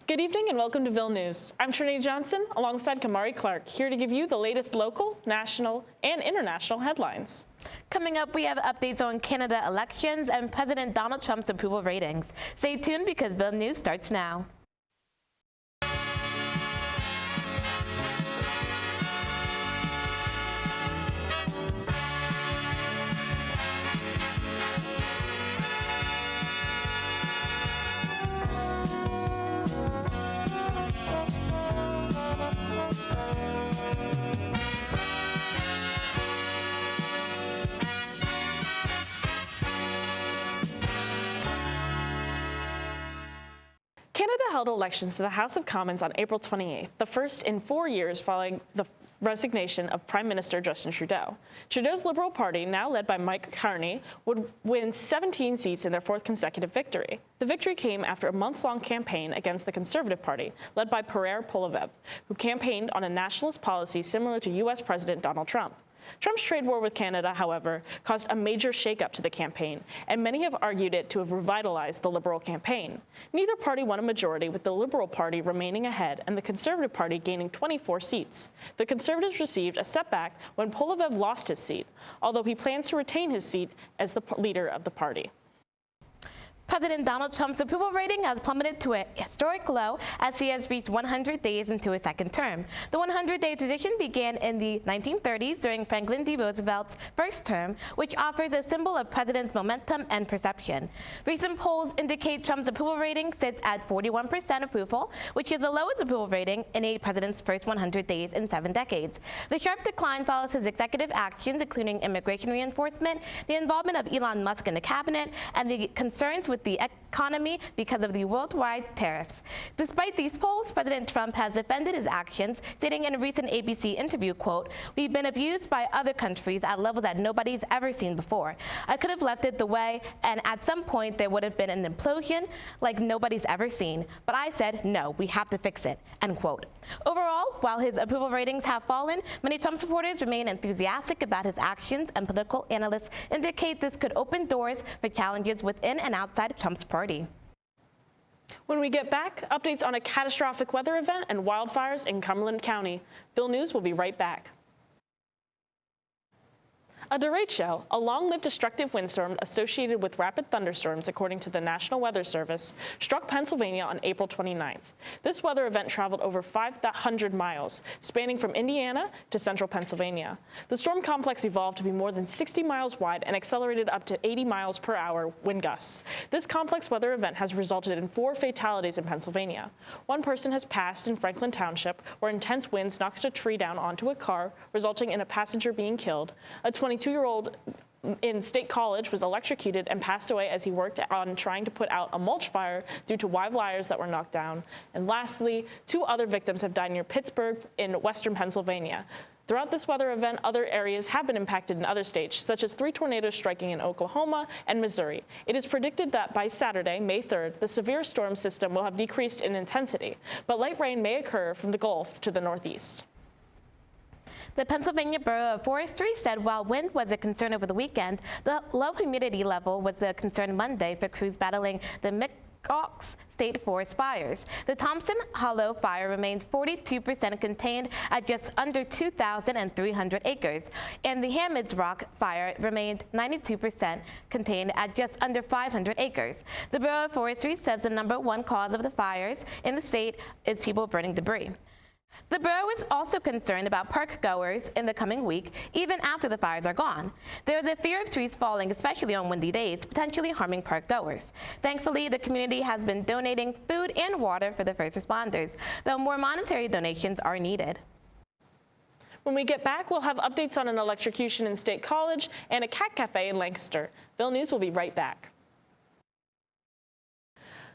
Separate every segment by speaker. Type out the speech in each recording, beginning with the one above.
Speaker 1: Good evening and welcome to Ville News. I'm Trinity Johnson alongside Kymari Clarke, here to give you the latest local, national, and international headlines.
Speaker 2: Coming up, we have updates on Canada elections and President Donald Trump's approval ratings. Stay tuned because Ville News starts now.
Speaker 1: Canada held elections to the House of Commons on April 28th, the first in 4 years following the resignation of Prime Minister Justin Trudeau. Trudeau's Liberal Party, now led by Mike Carney, would win 17 seats in their fourth consecutive victory. The victory came after a months-long campaign against the Conservative Party, led by Pierre Poilievre, who campaigned on a nationalist policy similar to U.S. President Donald Trump. Trump's trade war with Canada, however, caused a major shakeup to the campaign, and many have argued it to have revitalized the Liberal campaign. Neither party won a majority, with the Liberal Party remaining ahead and the Conservative Party gaining 24 seats. The Conservatives received a setback when Poilievre lost his seat, although he plans to retain his seat as the leader of the party.
Speaker 2: President Donald Trump's approval rating has plummeted to a historic low as he has reached 100 days into his second term. The 100-day tradition began in the 1930s during Franklin D. Roosevelt's first term, which offers a symbol of president's momentum and perception. Recent polls indicate Trump's approval rating sits at 41% approval, which is the lowest approval rating in a president's first 100 days in 7 decades. The sharp decline follows his executive actions, including immigration reinforcement, the involvement of Elon Musk in the cabinet, and the concerns with the economy because of the worldwide tariffs. Despite these polls, President Trump has defended his actions, stating in a recent ABC interview, quote, "We've been abused by other countries at levels that nobody's ever seen before. I could have left it the way, and at some point there would have been an implosion like nobody's ever seen. But I said, no, we have to fix it," end quote. Overall, while his approval ratings have fallen, many Trump supporters remain enthusiastic about his actions, and political analysts indicate this could open doors for challenges within and outside Trump's party.
Speaker 1: When we get back, updates on a catastrophic weather event and wildfires in Cumberland County. Ville News will be right back. A derecho, a long-lived destructive windstorm associated with rapid thunderstorms, according to the National Weather Service, struck Pennsylvania on April 29th. This weather event traveled over 500 miles, spanning from Indiana to central Pennsylvania. The storm complex evolved to be more than 60 miles wide and accelerated up to 80 miles per hour wind gusts. This complex weather event has resulted in 4 fatalities in Pennsylvania. 1 person has passed in Franklin Township, where intense winds knocked a tree down onto a car, resulting in a passenger being killed. A 22-year-old in State College was electrocuted and passed away as he worked on trying to put out a mulch fire due to wires that were knocked down. And lastly, 2 other victims have died near Pittsburgh in western Pennsylvania. Throughout this weather event, other areas have been impacted in other states, such as 3 tornadoes striking in Oklahoma and Missouri. It is predicted that by Saturday, May 3rd, the severe storm system will have decreased in intensity, but light rain may occur from the Gulf to the northeast.
Speaker 2: The Pennsylvania Bureau of Forestry said while wind was a concern over the weekend, the low humidity level was a concern Monday for crews battling the Micox State Forest fires. The Thompson Hollow fire remains 42% contained at just under 2,300 acres, and the Hammonds Rock fire remained 92% contained at just under 500 acres. The Bureau of Forestry says the #1 cause of the fires in the state is people burning debris. The Bureau is also concerned about park goers in the coming week, even after the fires are gone. There is a fear of trees falling, especially on windy days, potentially harming park goers. Thankfully, the community has been donating food and water for the first responders, though more monetary donations are needed.
Speaker 1: When we get back, we'll have updates on an electrocution in State College and a cat cafe in Lancaster. Ville News will be right back.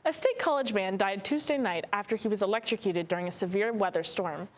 Speaker 1: A State College man died Tuesday night after he was electrocuted during a severe weather storm.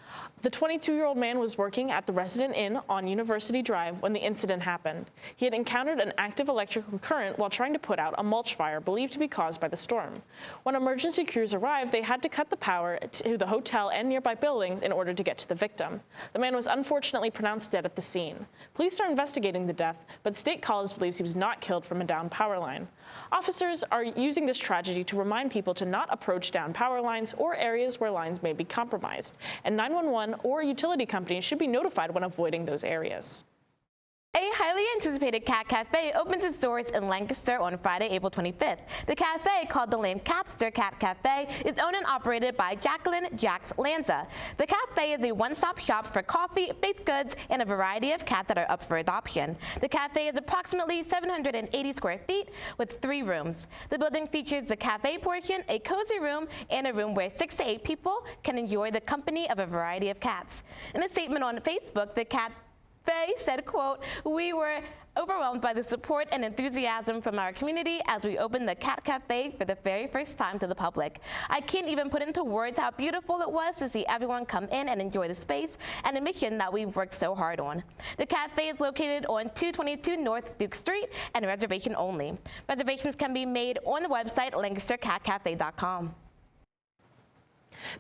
Speaker 1: The 22-year-old man was working at the Resident Inn on University Drive when the incident happened. He had encountered an active electrical current while trying to put out a mulch fire believed to be caused by the storm. When emergency crews arrived, they had to cut the power to the hotel and nearby buildings in order to get to the victim. The man was unfortunately pronounced dead at the scene. Police are investigating the death, but State College believes he was not killed from a downed power line. Officers are using this tragedy to remind remind people to not approach down power lines or areas where lines may be compromised. And 911 or utility companies should be notified when avoiding those areas.
Speaker 2: A highly anticipated cat cafe opens its doors in Lancatster on Friday, April 25th. The cafe, called the Lancatster Cat Cafe, is owned and operated by Jacqueline Jax Lanza. The cafe is a one-stop shop for coffee, baked goods, and a variety of cats that are up for adoption. The cafe is approximately 780 square feet with 3 rooms. The building features the cafe portion, a cozy room, and a room where 6 to 8 people can enjoy the company of a variety of cats. In a statement on Facebook, the cafe said, quote, "We were overwhelmed by the support and enthusiasm from our community as we opened the Cat Cafe for the very first time to the public. I can't even put into words how beautiful it was to see everyone come in and enjoy the space and a mission that we've worked so hard on." The cafe is located on 222 North Duke Street and reservation only. Reservations can be made on the website lancastercatcafe.com.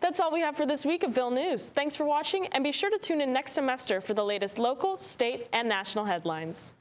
Speaker 1: That's all we have for this week of Ville News. Thanks for watching, and be sure to tune in next semester for the latest local, state, and national headlines.